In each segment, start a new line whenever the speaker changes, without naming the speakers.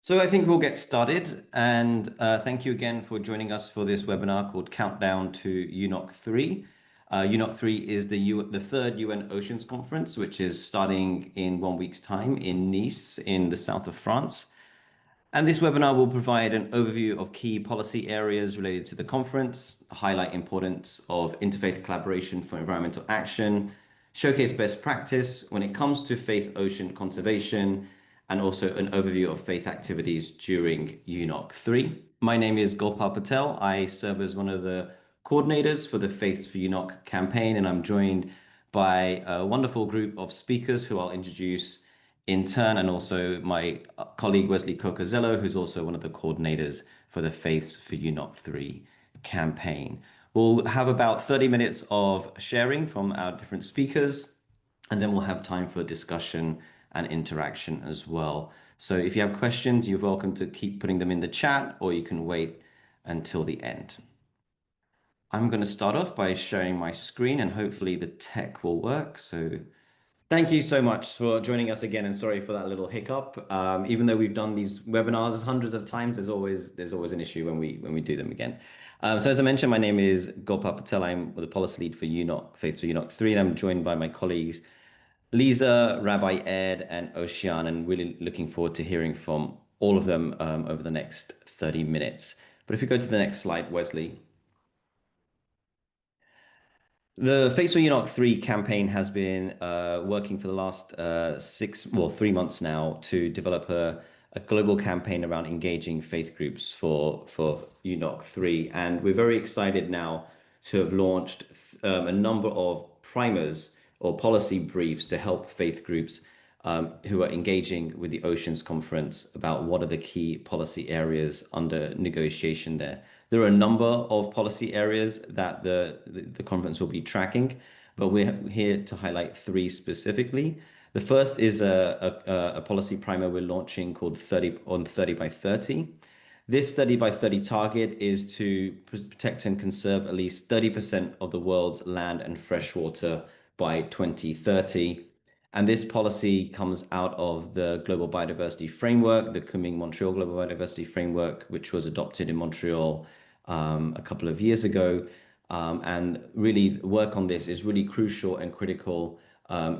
So I think we'll get started, and thank you again for joining us for this webinar called Countdown to UNOC3. UNOC3 is the third UN Oceans Conference, which is starting in 1 week's time in Nice in the south of France. And this webinar will provide an overview of key policy areas related to the conference, highlight importance of interfaith collaboration for environmental action, showcase best practice when it comes to faith ocean conservation, and also an overview of faith activities during UNOC 3. My name is Gopal Patel. I serve as one of the coordinators for the Faiths for UNOC campaign, and I'm joined by a wonderful group of speakers who I'll introduce in turn, and also my colleague Wesley Cocazello, who's also one of the coordinators for the Faiths for UNOC 3 campaign. We'll have about 30 minutes of sharing from our different speakers, and then we'll have time for discussion and interaction as well. So if you have questions, you're welcome to keep putting them in the chat, or you can wait until the end. I'm going to start off by sharing my screen, and hopefully the tech will work. So thank you so much for joining us again, and sorry for that little hiccup. Even though we've done these webinars hundreds of times, there's always an issue when we do them again. So as I mentioned, my name is Gopal Patel. I'm the policy lead for UNOC, Faith for UNOC 3, and I'm joined by my colleagues Lisa, Rabbi Ed, and Ocean, and really looking forward to hearing from all of them over the next 30 minutes. But if we go to the next slide, Wesley. The Faith for UNOC 3 campaign has been working for the last 3 months now to develop a global campaign around engaging faith groups for UNOC 3. And we're very excited now to have launched a number of primers or policy briefs to help faith groups who are engaging with the Oceans Conference about what are the key policy areas under negotiation there. There are a number of policy areas that the conference will be tracking, but we're here to highlight three specifically. The first is a policy primer we're launching called 30 by 30. This 30 by 30 target is to protect and conserve at least 30% of the world's land and freshwater by 2030. And this policy comes out of the Global Biodiversity Framework, the Kunming-Montreal Global Biodiversity Framework, which was adopted in Montreal a couple of years ago. And really, work on this is really crucial and critical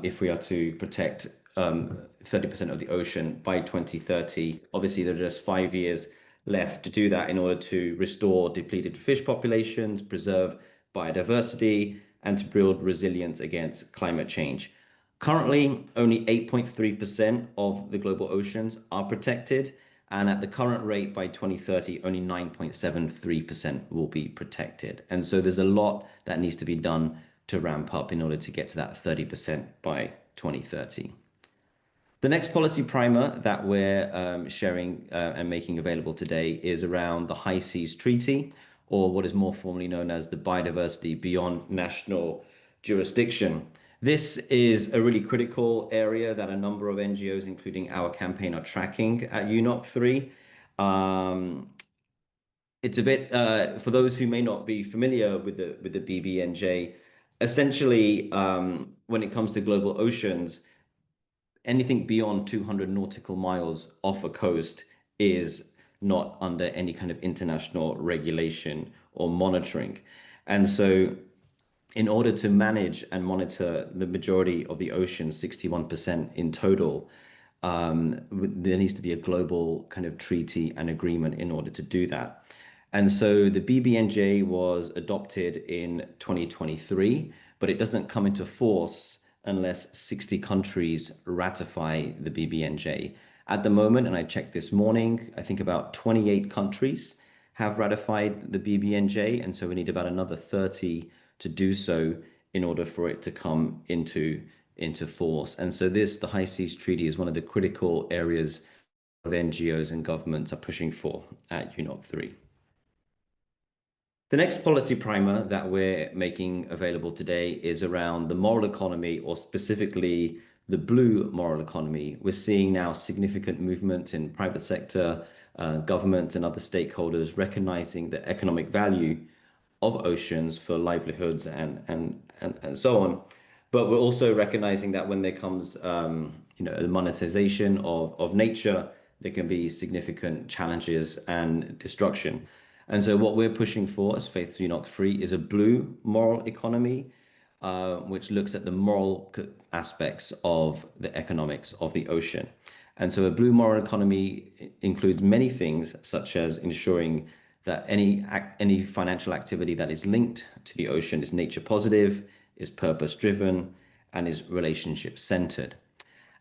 if we are to protect 30% of the ocean by 2030. Obviously, there are just 5 years left to do that in order to restore depleted fish populations, preserve biodiversity, and to build resilience against climate change. Currently, only 8.3% of the global oceans are protected, and at the current rate by 2030, only 9.73% will be protected. And so there's a lot that needs to be done to ramp up in order to get to that 30% by 2030. The next policy primer that we're sharing and making available today is around the High Seas Treaty, or what is more formally known as the Biodiversity Beyond National Jurisdiction. This is a really critical area that a number of NGOs, including our campaign, are tracking at UNOC 3. It's a bit, for those who may not be familiar with the BBNJ, essentially, when it comes to global oceans, anything beyond 200 nautical miles off a coast is not under any kind of international regulation or monitoring. And so in order to manage and monitor the majority of the ocean, 61% in total, there needs to be a global kind of treaty and agreement in order to do that. And so the BBNJ was adopted in 2023, but it doesn't come into force unless 60 countries ratify the BBNJ. At the moment, and I checked this morning, I think about 28 countries have ratified the BBNJ, and so we need about another 30 to do so in order for it to come into force. And so the High Seas Treaty is one of the critical areas of NGOs and governments are pushing for at UNOC 3. The next policy primer that we're making available today is around the moral economy, or specifically the blue moral economy. We're seeing now significant movement in private sector, governments and other stakeholders recognizing the economic value of oceans for livelihoods and so on. But we're also recognizing that when there comes the monetization of nature, there can be significant challenges and destruction. And so what we're pushing for as Faith UNOC3 is a blue moral economy, which looks at the moral aspects of the economics of the ocean. And so a blue moral economy includes many things, such as ensuring that any financial activity that is linked to the ocean is nature positive, is purpose driven, and is relationship centered.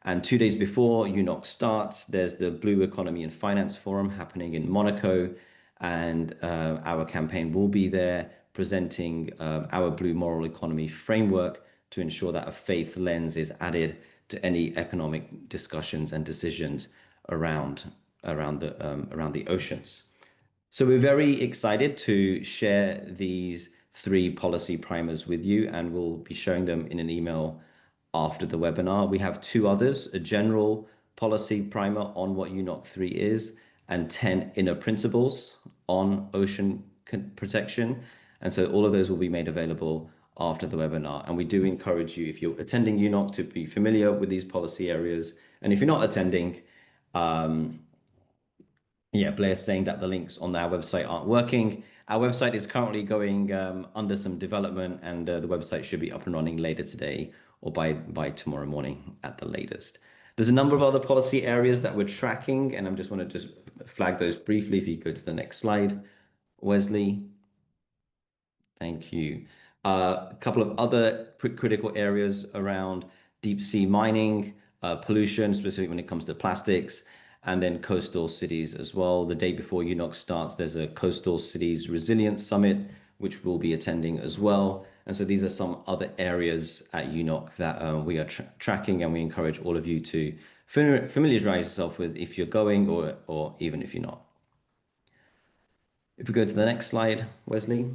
And 2 days before UNOC starts, there's the Blue Economy and Finance Forum happening in Monaco, and our campaign will be there presenting our Blue Moral Economy framework to ensure that a faith lens is added to any economic discussions and decisions around the oceans. So we're very excited to share these 3 policy primers with you, and we'll be showing them in an email after the webinar. We have 2 others, a general policy primer on what UNOC3 is, and 10 inner principles on ocean protection. And so all of those will be made available after the webinar. And we do encourage you, if you're attending UNOC, to be familiar with these policy areas. And if you're not attending, yeah, Blair's saying that the links on our website aren't working. Our website is currently going under some development, and the website should be up and running later today or by tomorrow morning at the latest. There's a number of other policy areas that we're tracking, and I just want to just flag those briefly. If you go to the next slide, Wesley. Thank you. A couple of other critical areas around deep sea mining, pollution, specifically when it comes to plastics, and then coastal cities as well. The day before UNOC starts, there's a Coastal Cities Resilience Summit, which we'll be attending as well. And so these are some other areas at UNOC that we are tracking, and we encourage all of you to familiarize yourself with if you're going or even if you're not. If we go to the next slide, Wesley.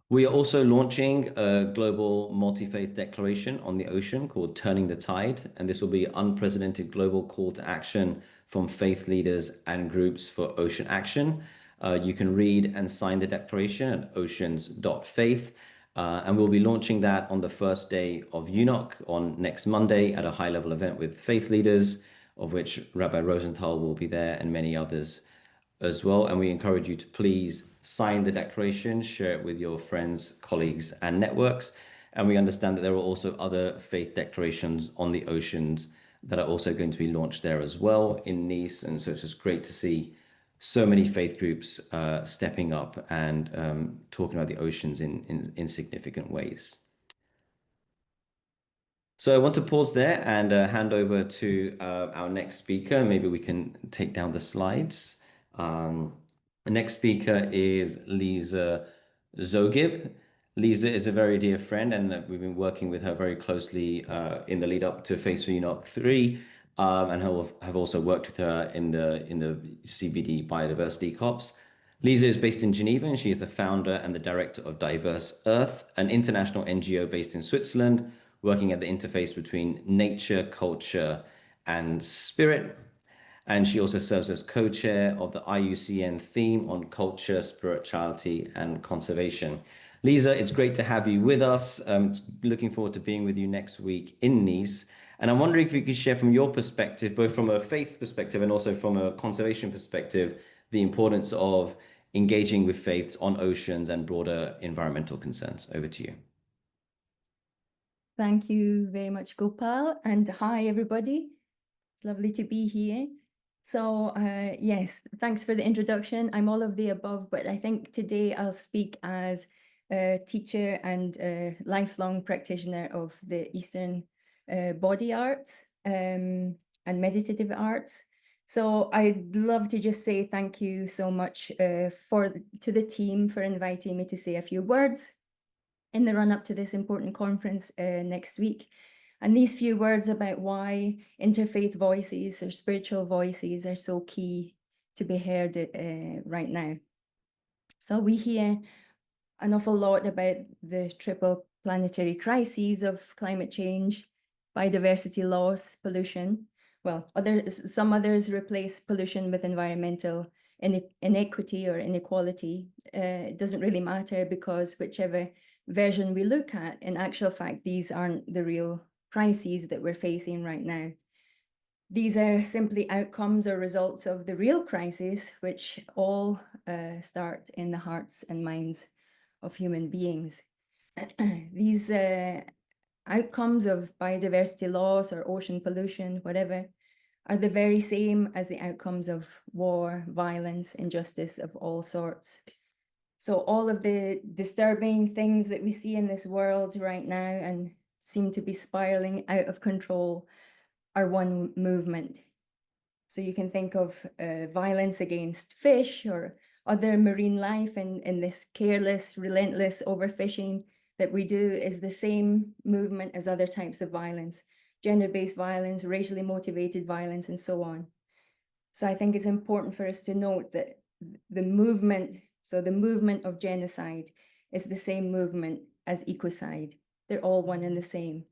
We are also launching a global multi-faith declaration on the ocean called Turning the Tide, and this will be an unprecedented global call to action from faith leaders and groups for ocean action. You can read and sign the declaration at oceans.faith, and we'll be launching that on the first day of UNOC on next Monday at a high-level event with faith leaders, of which Rabbi Rosenthal will be there and many others as well. And we encourage you to please sign the declaration, share it with your friends, colleagues, and networks. And we understand that there are also other faith declarations on the oceans that are also going to be launched there as well in Nice. And so it's just great to see so many faith groups stepping up and talking about the oceans in significant ways. So I want to pause there and hand over to our next speaker. Maybe we can take down the slides. The next speaker is Lisa Zogib. Lisa is a very dear friend, and we've been working with her very closely in the lead up to Faith for UNOC3, and have also worked with her in the CBD Biodiversity COPs. Lisa is based in Geneva, and she is the founder and the director of Diverse Earth, an international NGO based in Switzerland, working at the interface between nature, culture, and spirit. And she also serves as co-chair of the IUCN theme on culture, spirituality, and conservation. Lisa, it's great to have you with us. Looking forward to being with you next week in Nice. And I'm wondering if you could share from your perspective, both from a faith perspective and also from a conservation perspective, the importance of engaging with faiths on oceans and broader environmental concerns. Over to you.
Thank you very much, Gopal. And hi, everybody. It's lovely to be here. So yes, thanks for the introduction. I'm all of the above, but I think today I'll speak as a teacher and a lifelong practitioner of the Eastern body arts and meditative arts. So I'd love to just say thank you so much to the team for inviting me to say a few words in the run-up to this important conference next week. And these few words about why interfaith voices or spiritual voices are so key to be heard right now. So we hear an awful lot about the triple planetary crises of climate change, biodiversity loss, pollution. Well, some others replace pollution with environmental inequity or inequality. It doesn't really matter, because whichever version we look at, in actual fact, these aren't the real crises that we're facing right now. These are simply outcomes or results of the real crises, which all start in the hearts and minds of human beings. These outcomes of biodiversity loss or ocean pollution, whatever, are the very same as the outcomes of war, violence, injustice of all sorts. So all of the disturbing things that we see in this world right now and seem to be spiraling out of control are one movement. So you can think of violence against fish or other marine life, and this careless, relentless overfishing that we do is the same movement as other types of violence, gender-based violence, racially motivated violence, and so on. So I think it's important for us to note that the movement of genocide is the same movement as ecocide. They're all one and the same.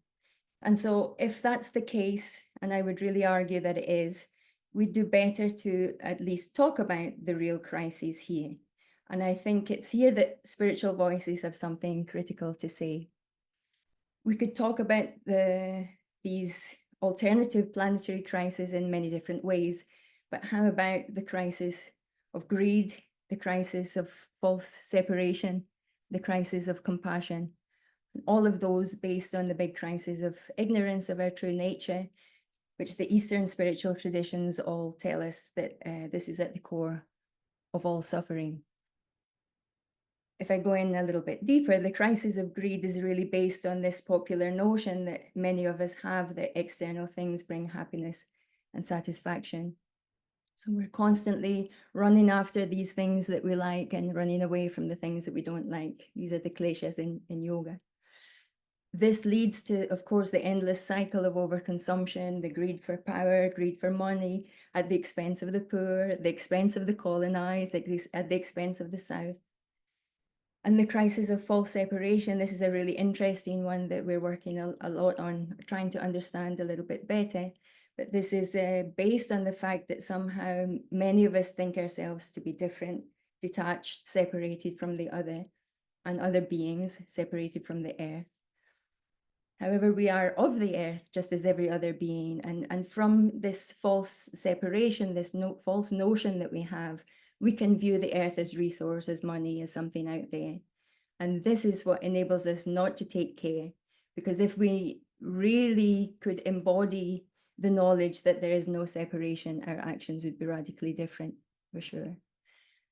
And so if that's the case, and I would really argue that it is, we'd do better to at least talk about the real crises here. And I think it's here that spiritual voices have something critical to say. We could talk about these alternative planetary crises in many different ways, but how about the crisis of greed, the crisis of false separation, the crisis of compassion? All of those based on the big crisis of ignorance of our true nature, which the Eastern spiritual traditions all tell us that this is at the core of all suffering. If I go in a little bit deeper, the crisis of greed is really based on this popular notion that many of us have that external things bring happiness and satisfaction. So we're constantly running after these things that we like and running away from the things that we don't like. These are the kleshas in yoga. This leads to, of course, the endless cycle of overconsumption, the greed for power, greed for money, at the expense of the poor, at the expense of the colonized, at the expense of the South. And the crisis of false separation, this is a really interesting one that we're working a lot on, trying to understand a little bit better. But this is based on the fact that somehow many of us think ourselves to be different, detached, separated from the other, and other beings separated from the earth. However, we are of the earth, just as every other being. And from this false separation, this false notion that we have, we can view the earth as resource, as money, as something out there. And this is what enables us not to take care. Because if we really could embody the knowledge that there is no separation, our actions would be radically different, for sure.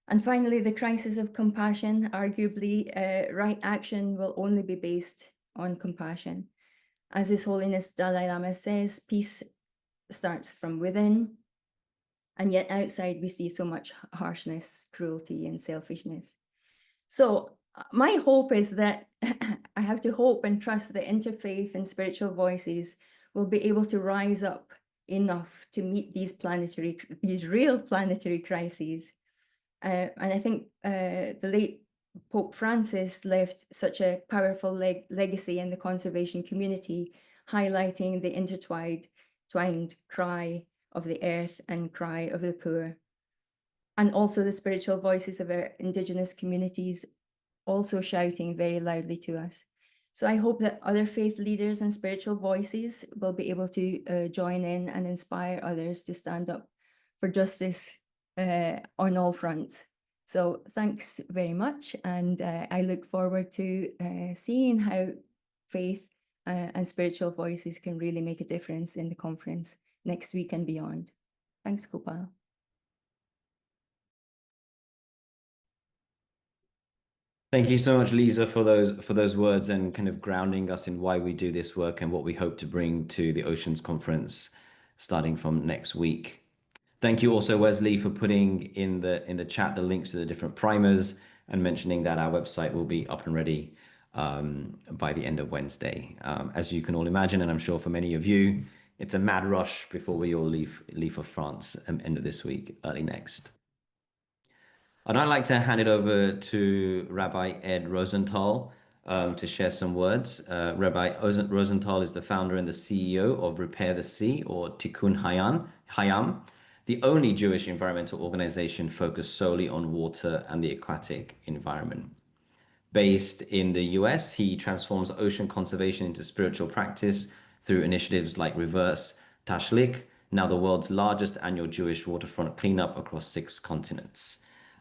And finally, the crisis of compassion. Arguably, right action will only be based on compassion. As His Holiness Dalai Lama says, peace starts from within, and yet outside we see so much harshness, cruelty, and selfishness. So my hope is that I have to hope and trust that interfaith and spiritual voices will be able to rise up enough to meet these real planetary crises. And I think the late Pope Francis left such a powerful legacy in the conservation community, highlighting the intertwined cry of the earth and cry of the poor. And also the spiritual voices of our Indigenous communities also shouting very loudly to us. So I hope that other faith leaders and spiritual voices will be able to join in and inspire others to stand up for justice on all fronts. So thanks very much. And I look forward to seeing how faith and spiritual voices can really make a difference in the conference next week and beyond. Thanks, Gopal.
Thank you so much, Lisa, for those words and kind of grounding us in why we do this work and what we hope to bring to the Oceans Conference starting from next week. Thank you also, Wesley, for putting in the chat the links to the different primers and mentioning that our website will be up and ready by the end of Wednesday. As you can all imagine, and I'm sure for many of you, it's a mad rush before we all leave for France end of this week, early next. I'd now like to hand it over to Rabbi Ed Rosenthal to share some words. Rabbi Rosenthal is the founder and the CEO of Repair the Sea, or Tikkun Hayam, the only Jewish environmental organization focused solely on water and the aquatic environment. Based in the US, he transforms ocean conservation into spiritual practice through initiatives like Reverse Tashlik, now the world's largest annual Jewish waterfront cleanup across 6 continents.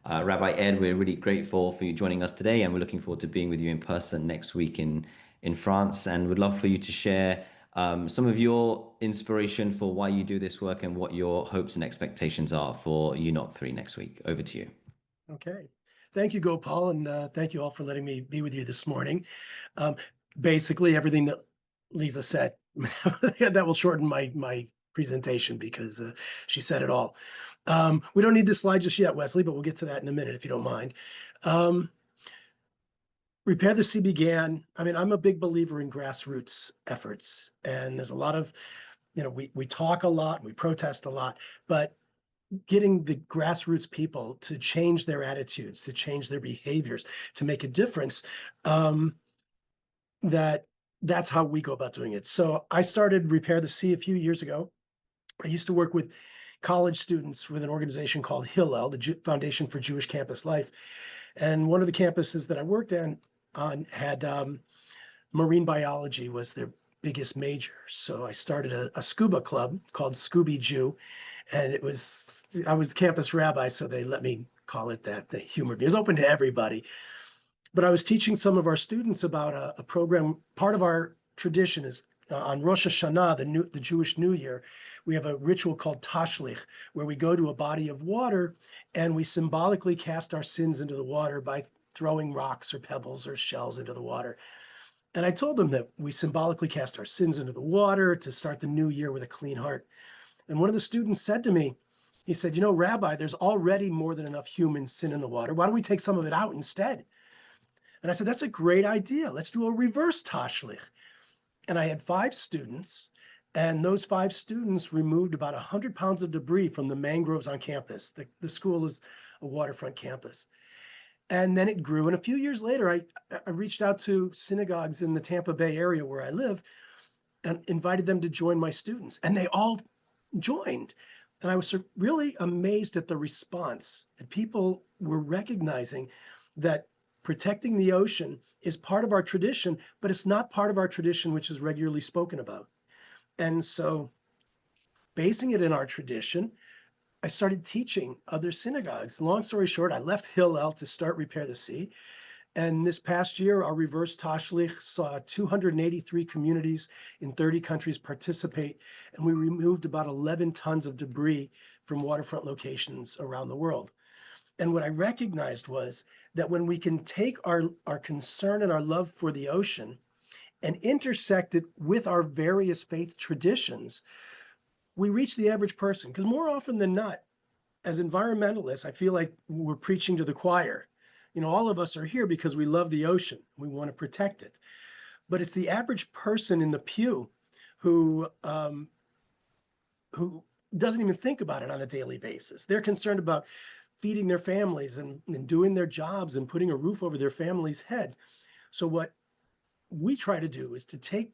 Rabbi Ed, we're really grateful for you joining us today, and we're looking forward to being with you in person next week in France. And we'd love for you to share some of your inspiration for why you do this work and what your hopes and expectations are for UNOC3 next week. Over to you.
Okay. Thank you, Gopal, and thank you all for letting me be with you this morning. Basically, everything that Lisa said, that will shorten my presentation because she said it all. We don't need this slide just yet, Wesley, but we'll get to that in a minute if you don't mind. Repair the Sea began, I'm a big believer in grassroots efforts, and there's a lot of, we talk a lot, we protest a lot, but getting the grassroots people to change their attitudes, to change their behaviors, to make a difference, that's how we go about doing it. So I started Repair the Sea a few years ago. I used to work with college students with an organization called Hillel, the Foundation for Jewish Campus Life. And one of the campuses that I worked on had marine biology was their biggest major. So I started a scuba club called Scooby Jew, and I was the campus rabbi, so they let me call it that. They humored me. It was open to everybody. But I was teaching some of our students about a program. Part of our tradition is on Rosh Hashanah, the Jewish New Year, we have a ritual called Tashlich, where we go to a body of water and we symbolically cast our sins into the water by throwing rocks or pebbles or shells into the water. And I told them that we symbolically cast our sins into the water to start the new year with a clean heart. And one of the students said to me, he said, Rabbi, there's already more than enough human sin in the water. Why don't we take some of it out instead? And I said, that's a great idea. Let's do a reverse Tashlich. And I had 5 students, and those 5 students removed about 100 pounds of debris from the mangroves on campus. The school is a waterfront campus. And then it grew. And a few years later, I reached out to synagogues in the Tampa Bay area where I live and invited them to join my students. And they all joined. And I was really amazed at the response that people were recognizing that protecting the ocean is part of our tradition, but it's not part of our tradition which is regularly spoken about. And so basing it in our tradition, I started teaching other synagogues. Long story short, I left Hillel to start Repair the Sea. And this past year, our reverse Tashlich saw 283 communities in 30 countries participate, and we removed about 11 tons of debris from waterfront locations around the world. And what I recognized was that when we can take our concern and our love for the ocean and intersect it with our various faith traditions, we reach the average person. Because more often than not, as environmentalists, I feel like we're preaching to the choir. All of us are here because we love the ocean. We want to protect it. But it's the average person in the pew who doesn't even think about it on a daily basis. They're concerned about feeding their families and doing their jobs and putting a roof over their family's head. So what we try to do is to take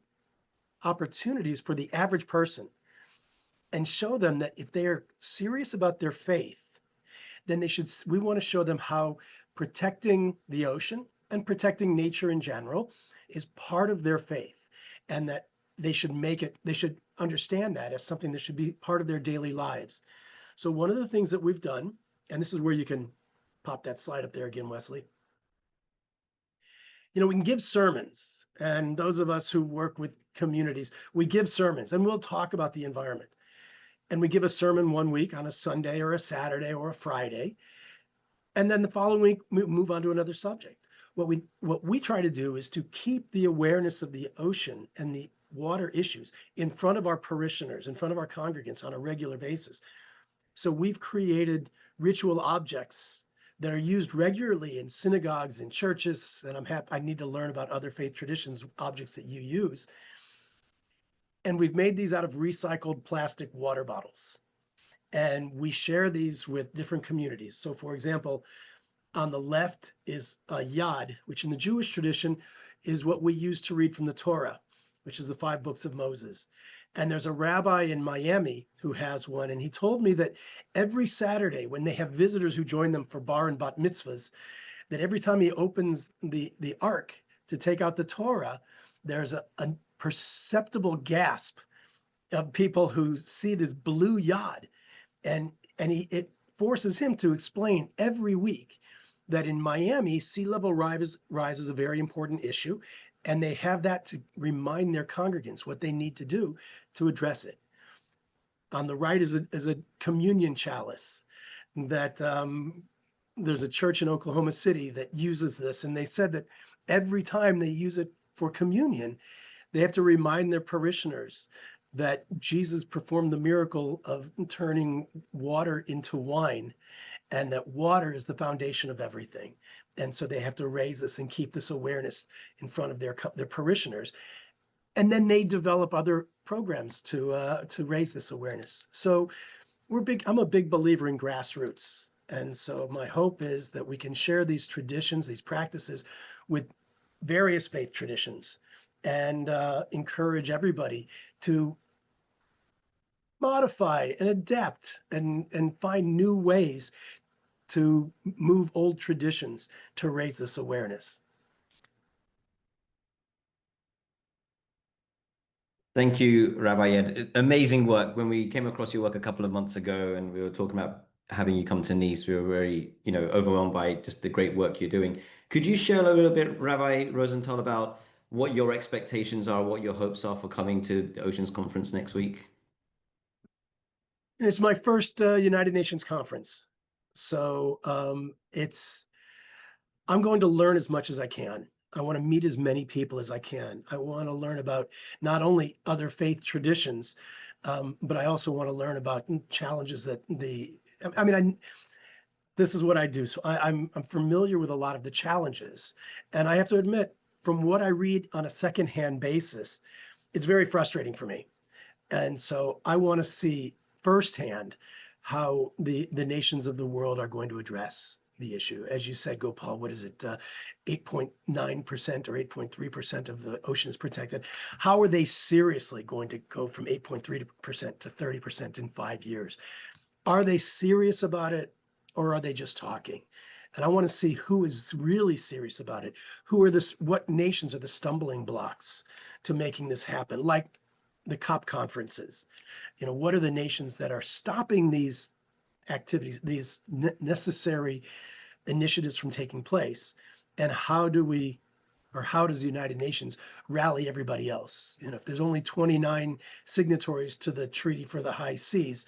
opportunities for the average person and show them that if they are serious about their faith, then we want to show them how protecting the ocean and protecting nature in general is part of their faith, and that they should understand that as something that should be part of their daily lives. So one of the things that we've done, and this is where you can pop that slide up there again, Wesley. We can give sermons, and those of us who work with communities, we give sermons, and we'll talk about the environment. And we give a sermon one week on a Sunday or a Saturday or a Friday, and then the following week we move on to another subject. What we try to do is to keep the awareness of the ocean and the water issues in front of our parishioners, in front of our congregants on a regular basis. So we've created ritual objects that are used regularly in synagogues and churches, and I need to learn about other faith traditions, objects that you use. And we've made these out of recycled plastic water bottles. And we share these with different communities. So for example, on the left is a yad, which in the Jewish tradition is what we use to read from the Torah, which is the 5 books of Moses. And there's a rabbi in Miami who has one, and he told me that every Saturday when they have visitors who join them for bar and bat mitzvahs, that every time he opens the ark to take out the Torah, there's a perceptible gasp of people who see this blue yacht, and it forces him to explain every week that in Miami, sea level rise is a very important issue, and they have that to remind their congregants what they need to do to address it. On the right is a communion chalice that there's a church in Oklahoma City that uses this, and they said that every time they use it for communion, they have to remind their parishioners that Jesus performed the miracle of turning water into wine, and that water is the foundation of everything. And so they have to raise this and keep this awareness in front of their parishioners. And then they develop other programs to raise this awareness. So I'm a big believer in grassroots. And so my hope is that we can share these traditions, these practices with various faith traditions, and encourage everybody to modify and adapt and find new ways to move old traditions to raise this awareness.
Thank you, Rabbi Ed. Amazing work. When we came across your work a couple of months ago and we were talking about having you come to Nice, we were very, overwhelmed by just the great work you're doing. Could you share a little bit, Rabbi Rosenthal, about what your expectations are, what your hopes are for coming to the Oceans Conference next week?
And it's my first United Nations conference. So I'm going to learn as much as I can. I want to meet as many people as I can. I want to learn about not only other faith traditions, but I also want to learn about challenges that this is what I do. So I'm familiar with a lot of the challenges. And I have to admit, from what I read on a secondhand basis, it's very frustrating for me. And so I want to see firsthand how the nations of the world are going to address the issue. As you said, Gopal, what is it? 8.9% or 8.3% of the ocean is protected. How are they seriously going to go from 8.3% to 30% in 5 years? Are they serious about it, or are they just talking? And I want to see who is really serious about it. What nations are the stumbling blocks to making this happen? Like the COP conferences. What are the nations that are stopping these activities, these necessary initiatives from taking place? And how does the United Nations rally everybody else? If there's only 29 signatories to the Treaty for the High Seas,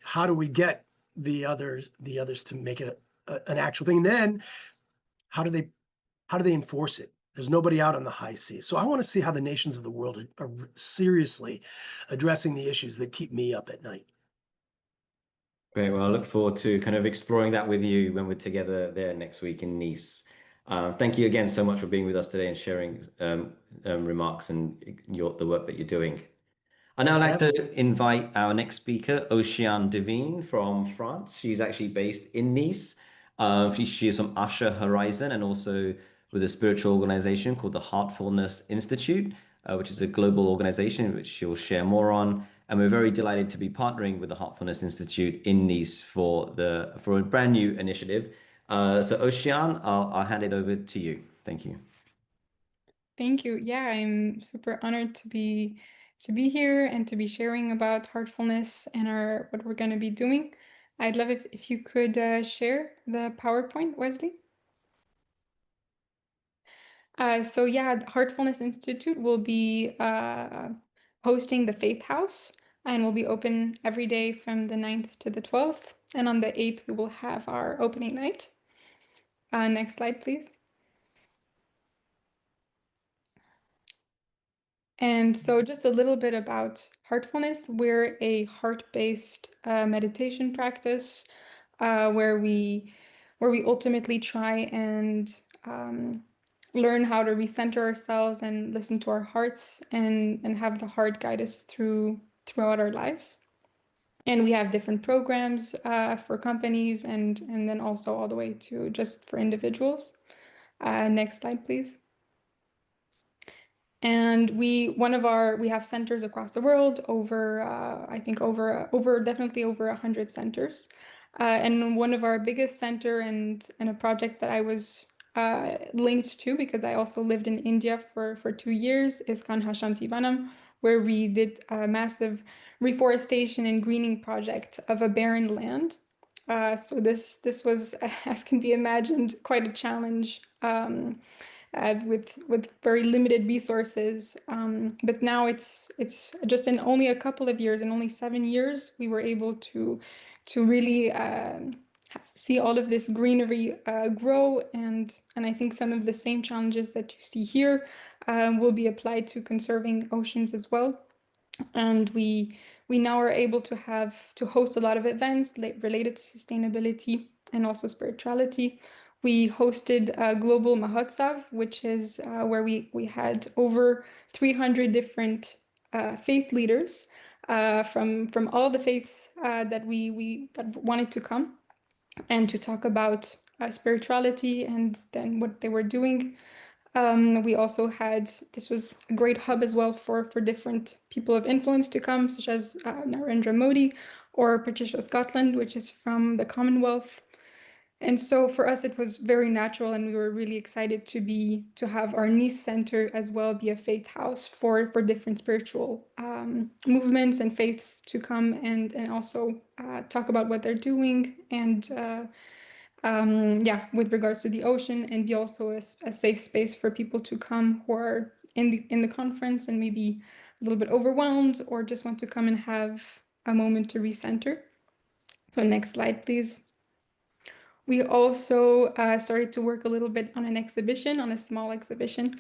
how do we get the others to make it an actual thing? And then how do they enforce it? There's nobody out on the high seas. So I want to see how the nations of the world are seriously addressing the issues that keep me up at night.
Great. Well, I look forward to kind of exploring that with you when we're together there next week in Nice. Thank you again so much for being with us today and sharing remarks and the work that you're doing. I'd now like to invite our next speaker, Oceane Devine from France. She's actually based in Nice. She is from Usher Horizon and also with a spiritual organization called the Heartfulness Institute, which is a global organization which she'll share more on. And we're very delighted to be partnering with the Heartfulness Institute in Nice for a brand new initiative. So Oceane, I'll hand it over to you. Thank you.
Thank you. Yeah, I'm super honored to be here and to be sharing about heartfulness and what we're going to be doing. I'd love if you could share the PowerPoint, Wesley. So yeah, the Heartfulness Institute will be hosting the Faith House, and will be open every day from the 9th to the 12th. And on the 8th, we will have our opening night. Next slide, please. And so just a little bit about heartfulness. We're a heart-based meditation practice where we ultimately try and learn how to recenter ourselves and listen to our hearts and have the heart guide us throughout our lives. And we have different programs for companies and then also all the way to just for individuals. Next slide, please. And we have centers across the world, definitely over 100 centers. And one of our biggest center and a project that I was linked to because I also lived in India for 2 years is Kanha Shantivanam, where we did a massive reforestation and greening project of a barren land. So this was, as can be imagined, quite a challenge with very limited resources. But now it's just in only a couple of years, in only 7 years, we were able to really see all of this greenery grow, and I think some of the same challenges that you see here will be applied to conserving oceans as well. And we now are able to host a lot of events related to sustainability and also spirituality. We hosted a global Mahotsav, which is where we had over 300 different faith leaders from all the faiths that that wanted to come and to talk about spirituality and then what they were doing. We also had, this was a great hub as well for different people of influence to come, such as Narendra Modi or Patricia Scotland, which is from the Commonwealth. And so for us, it was very natural, and we were really excited to have our Nice Center as well be a faith house for different spiritual movements and faiths to come and also talk about what they're doing and yeah, with regards to the ocean, and be also a safe space for people to come who are in the conference and maybe a little bit overwhelmed or just want to come and have a moment to recenter. So next slide, please. We also started to work a little bit on an exhibition, on a small exhibition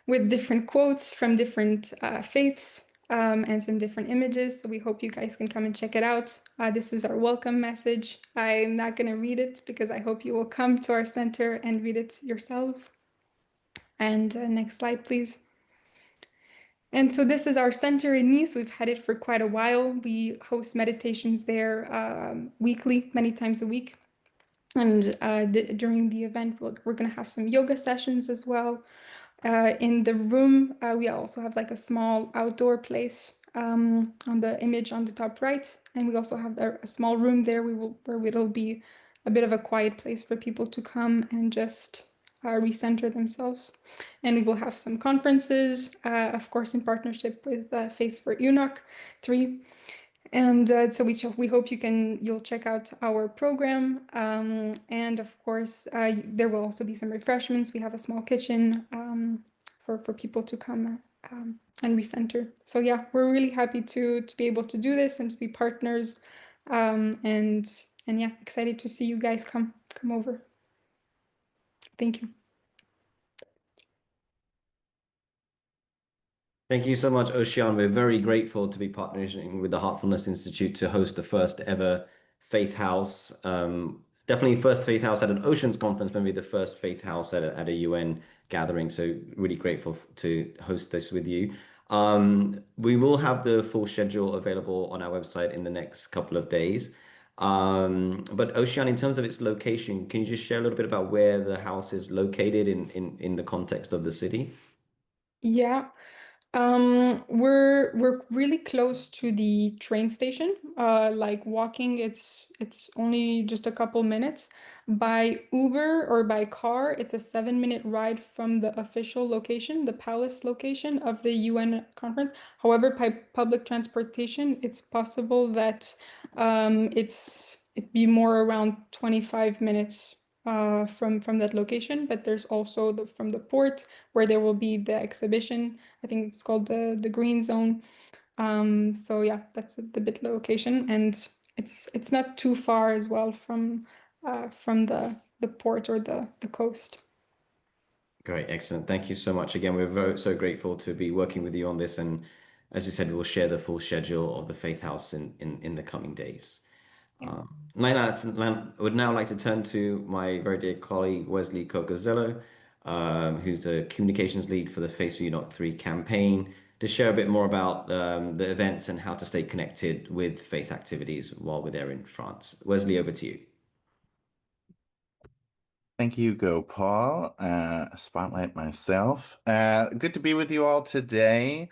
with different quotes from different faiths and some different images. So we hope you guys can come and check it out. This is our welcome message. I'm not going to read it because I hope you will come to our center and read it yourselves. And next slide, please. And so this is our center in Nice. We've had it for quite a while. We host meditations there weekly, many times a week. And during the event, we're going to have some yoga sessions as well. In the room, we also have like a small outdoor place on the image on the top right. And we also have a small room there where it'll be a bit of a quiet place for people to come and just recenter themselves. And we will have some conferences, of course, in partnership with Faiths for UNOC3. And so we hope you'll check out our program. And of course, there will also be some refreshments. We have a small kitchen for people to come and recenter. So yeah, we're really happy to be able to do this and to be partners. And yeah, excited to see you guys come over. Thank you.
Thank you so much, Ocean. We're very grateful to be partnering with the Heartfulness Institute to host the first ever Faith House. Definitely first Faith House at an Oceans conference, maybe the first Faith House at a UN gathering. So really grateful to host this with you. We will have the full schedule available on our website in the next couple of days. But Ocean, in terms of its location, can you just share a little bit about where the house is located in the context of the city?
Yeah. We're really close to the train station. Like walking, it's only just a couple minutes. By Uber or by car, it's a 7-minute ride from the official location, the palace location of the UN conference. However, by public transportation, it's possible that it'd be more around 25 minutes from that location. But there's also from the port where there will be the exhibition. I think it's called the Green Zone. So yeah, that's the bit location, and it's not too far as well from the port or the coast.
Great, excellent. Thank you so much. Again, we're so grateful to be working with you on this. And as you said, we'll share the full schedule of the Faith House in the coming days. I would now like to turn to my very dear colleague, Wesley Cocozello, who's a communications lead for the Faith for UNOC3 campaign, to share a bit more about the events and how to stay connected with faith activities while we're there in France. Wesley, over to you.
Thank you, Gopal. Spotlight myself. Good to be with you all today.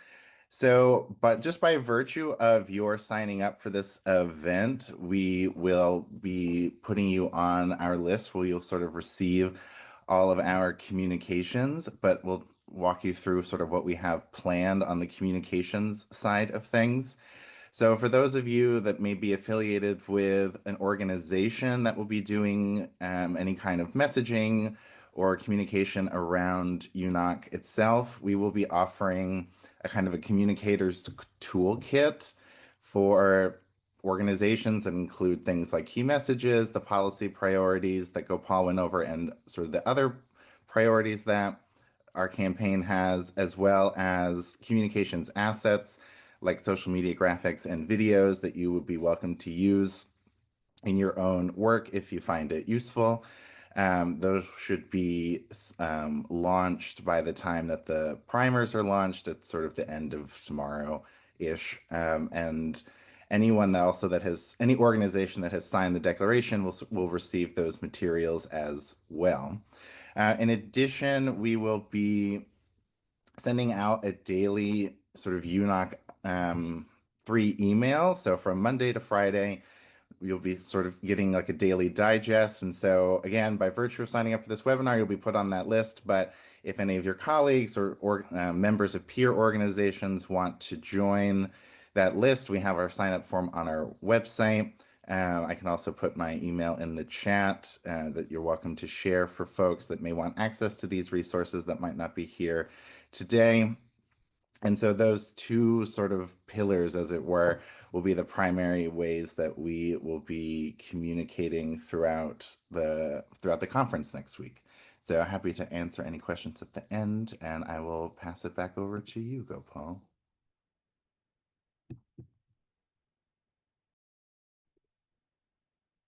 So, but just by virtue of your signing up for this event, we will be putting you on our list where you'll sort of receive all of our communications, but walk you through sort of what we have planned on the communications side of things. So for those of you that may be affiliated with an organization that will be doing any kind of messaging or communication around UNOC itself, we will be offering a kind of a communicator's toolkit for organizations that include things like key messages, the policy priorities that Gopal went over, and sort of the other priorities that our campaign has, as well as communications assets like social media graphics and videos that you would be welcome to use in your own work if you find it useful. Those should be launched by the time that the primers are launched at sort of the end of tomorrow-ish. And anyone that also that has, any organization that has signed the declaration will receive those materials as well. In addition, we will be sending out a daily sort of UNOC3 email. So from Monday to Friday, you'll be sort of getting like a daily digest. And so again, by virtue of signing up for this webinar, you'll be put on that list. But if any of your colleagues or members of peer organizations want to join that list, we have our sign up form on our website. I can also put my email in the chat that you're welcome to share for folks that may want access to these resources that might not be here today. And so those two sort of pillars, as it were, will be the primary ways that we will be communicating throughout the conference next week. So happy to answer any questions at the end, and I will pass it back over to you, Gopal.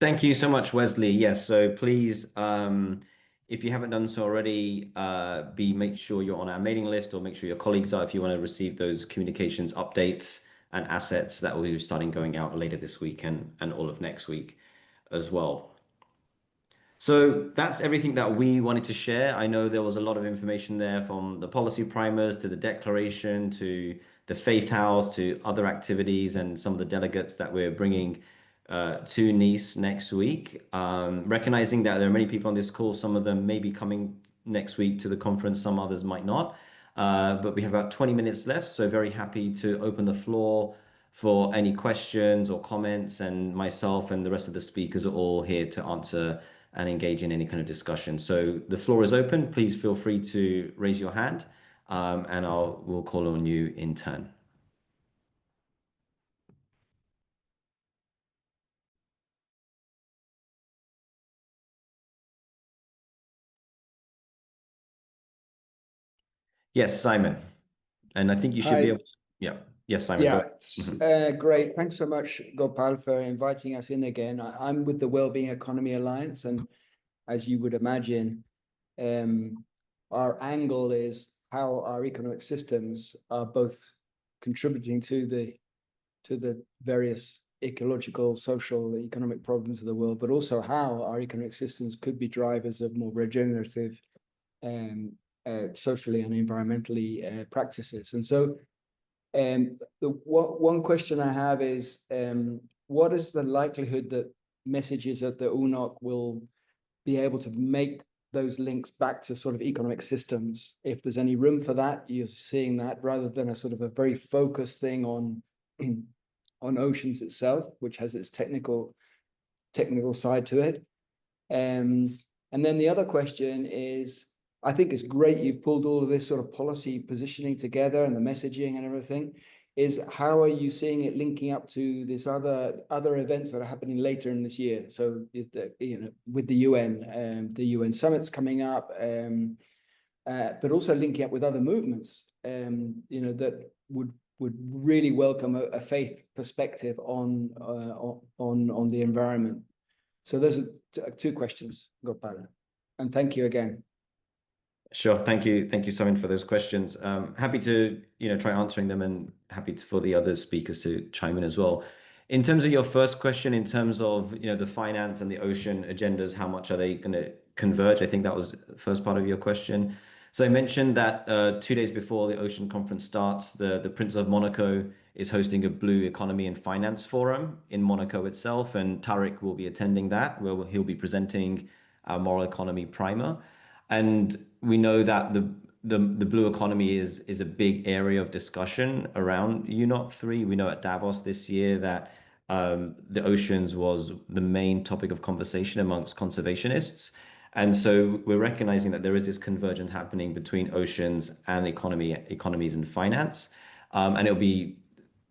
Thank you so much, Wesley. Yes, so please, if you haven't done so already, make sure you're on our mailing list, or make sure your colleagues are if you want to receive those communications updates and assets that will be starting going out later this week and all of next week as well. So that's everything that we wanted to share. I know there was a lot of information there, from the policy primers to the declaration to the Faith House to other activities and some of the delegates that we're bringing to Nice next week. Recognizing that there are many people on this call, some of them may be coming next week to the conference, some others might not. But we have about 20 minutes left, so very happy to open the floor for any questions or comments, and myself and the rest of the speakers are all here to answer and engage in any kind of discussion. So the floor is open. Please feel free to raise your hand, and we'll call on you in turn. Yes, Simon. And I think you should be able to, yeah. Yes, Simon.
Yeah, great. Thanks so much, Gopal, for inviting us in again. I'm with the Wellbeing Economy Alliance, and as you would imagine, our angle is how our economic systems are both contributing to the various ecological, social, economic problems of the world, but also how our economic systems could be drivers of more regenerative socially and environmentally practices. And so the one question I have is, what is the likelihood that messages at the UNOC will be able to make those links back to sort of economic systems? If there's any room for that, you're seeing that, rather than a sort of a very focused thing on oceans itself, which has its technical side to it. And then the other question is, I think it's great you've pulled all of this sort of policy positioning together and the messaging and everything. Is how are you seeing it linking up to this other events that are happening later in this year? So with the UN summits coming up, but also linking up with other movements, that would really welcome a faith perspective on the environment. So those are two questions, Gopal, and thank you again.
Sure. Thank you, Simon, for those questions. Happy to try answering them, and happy for the other speakers to chime in as well. In terms of your first question, in terms of the finance and the ocean agendas, how much are they going to converge? I think that was the first part of your question. So I mentioned that 2 days before the Ocean Conference starts, the Prince of Monaco is hosting a Blue Economy and Finance Forum in Monaco itself, and Tariq will be attending that, where he'll be presenting our Moral Economy Primer. And we know that the the blue economy is a big area of discussion around UNOC3. We know at Davos this year that the oceans was the main topic of conversation amongst conservationists. And so we're recognizing that there is this convergence happening between oceans and economies and finance. And we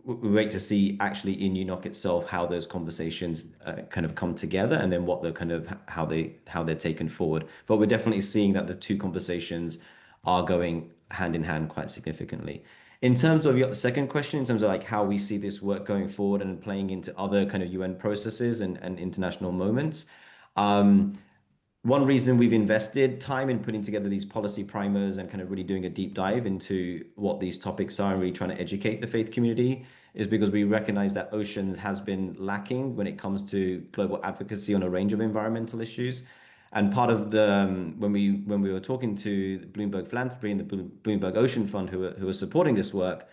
wait to see actually in UNOC itself how those conversations kind of come together, and then what the kind of how they're taken forward. But we're definitely seeing that the two conversations are going hand in hand quite significantly. In terms of your second question, in terms of like how we see this work going forward and playing into other kind of UN processes and international moments, one reason we've invested time in putting together these policy primers and kind of really doing a deep dive into what these topics are and really trying to educate the faith community is because we recognize that oceans has been lacking when it comes to global advocacy on a range of environmental issues. And part of the when we were talking to Bloomberg Philanthropy and the Bloomberg Ocean Fund, who are supporting this work,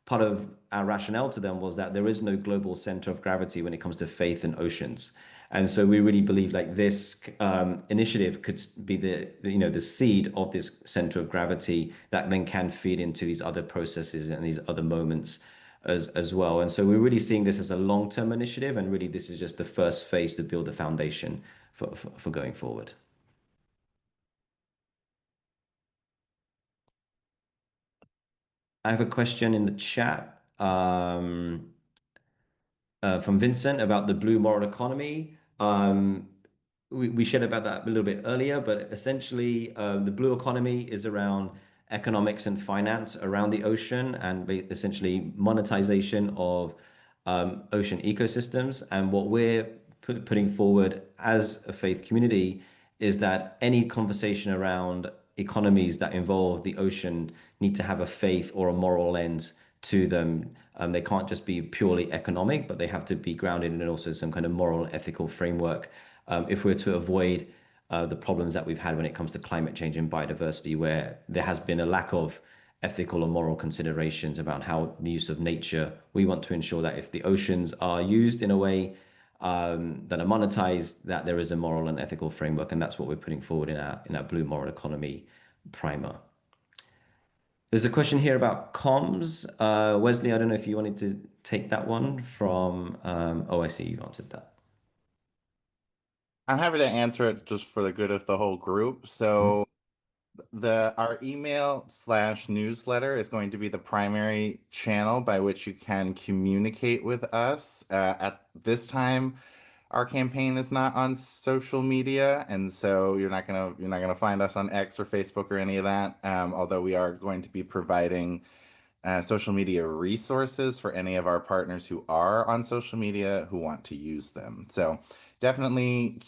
part of our rationale to them was that there is no global center of gravity when it comes to faith and oceans. And so we really believe like this initiative could be the seed of this center of gravity that then can feed into these other processes and these other moments as well. And so we're really seeing this as a long-term initiative, and really this is just the first phase to build the foundation for going forward. I have a question in the chat from Vincent about the blue moral economy. We shared about that a little bit earlier, but essentially the blue economy is around economics and finance around the ocean, and essentially monetization of ocean ecosystems. And what we're putting forward as a faith community is that any conversation around economies that involve the ocean need to have a faith or a moral lens to them. They can't just be purely economic, but they have to be grounded in also some kind of moral, ethical framework if we're to avoid the problems that we've had when it comes to climate change and biodiversity, where there has been a lack of ethical or moral considerations about how the use of nature. We want to ensure that if the oceans are used in a way that are monetized, that there is a moral and ethical framework, and that's what we're putting forward in our blue moral economy primer. There's a question here about comms. Wesley, I don't know if you wanted to take that one from. Oh, I see you answered that.
I'm happy to answer it just for the good of the whole group. So our email/newsletter is going to be the primary channel by which you can communicate with us. At this time, our campaign is not on social media, and so you're not gonna find us on X or Facebook or any of that. Although we are going to be providing social media resources for any of our partners who are on social media who want to use them. So definitely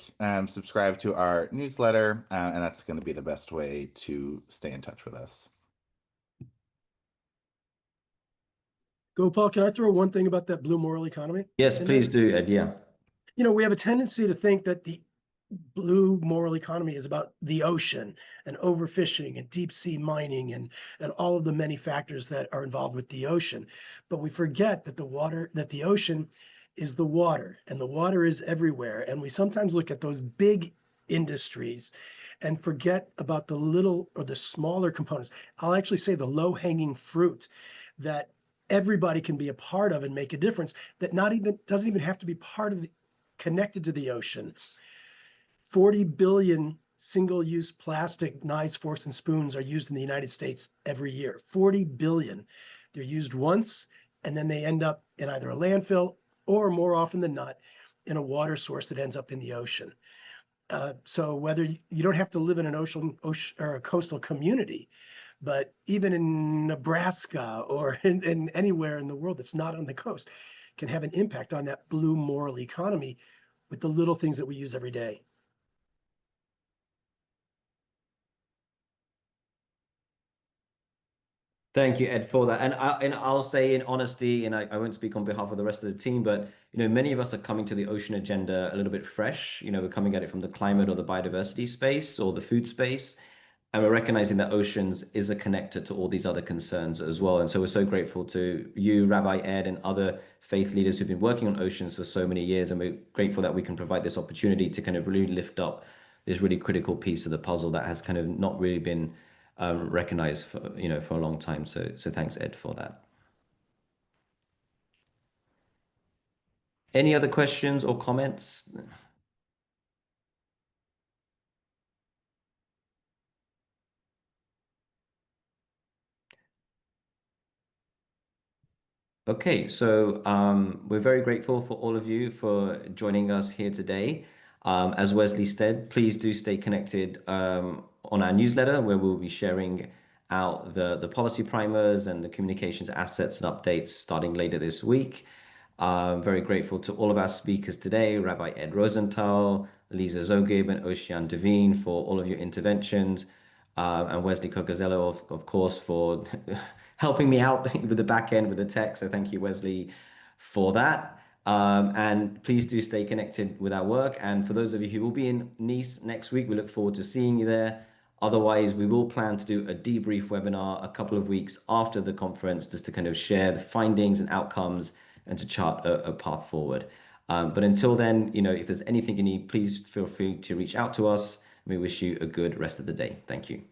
subscribe to our newsletter, and that's going to be the best way to stay in touch with us.
Gopal, can I throw one thing about that blue moral economy?
Yes, please do, Ed. Yeah.
You know, we have a tendency to think that the blue moral economy is about the ocean and overfishing and deep sea mining and all of the many factors that are involved with the ocean. But we forget that the ocean is the water, and the water is everywhere. And we sometimes look at those big industries and forget about the little or the smaller components. I'll actually say the low-hanging fruit that everybody can be a part of and make a difference, that doesn't even have to be connected to the ocean. 40 billion single-use plastic knives, forks, and spoons are used in the United States every year. 40 billion. They're used once, and then they end up in either a landfill or, more often than not, in a water source that ends up in the ocean. So whether you don't have to live in an ocean or a coastal community, but even in Nebraska or in anywhere in the world that's not on the coast, can have an impact on that blue moral economy with the little things that we use every day.
Thank you, Ed, for that. And I'll say in honesty, and I won't speak on behalf of the rest of the team, but many of us are coming to the ocean agenda a little bit fresh. We're coming at it from the climate or the biodiversity space or the food space. And we're recognizing that oceans is a connector to all these other concerns as well. And so we're so grateful to you, Rabbi Ed, and other faith leaders who've been working on oceans for so many years. And we're grateful that we can provide this opportunity to kind of really lift up this really critical piece of the puzzle that has kind of not really been recognized for, for a long time. So thanks, Ed, for that. Any other questions or comments? Okay, so we're very grateful for all of you for joining us here today. As Wesley said, please do stay connected on our newsletter, where we'll be sharing out the policy primers and the communications assets and updates starting later this week. Very grateful to all of our speakers today, Rabbi Ed Rosenthal, Lisa Zogib, and Ocean Devine, for all of your interventions. And Wesley Cocazello, of course, for helping me out with the back end with the tech. So thank you, Wesley, for that. And please do stay connected with our work. And for those of you who will be in Nice next week, we look forward to seeing you there. Otherwise, we will plan to do a debrief webinar a couple of weeks after the conference, just to kind of share the findings and outcomes and to chart a path forward. But until then, if there's anything you need, please feel free to reach out to us. We wish you a good rest of the day. Thank you.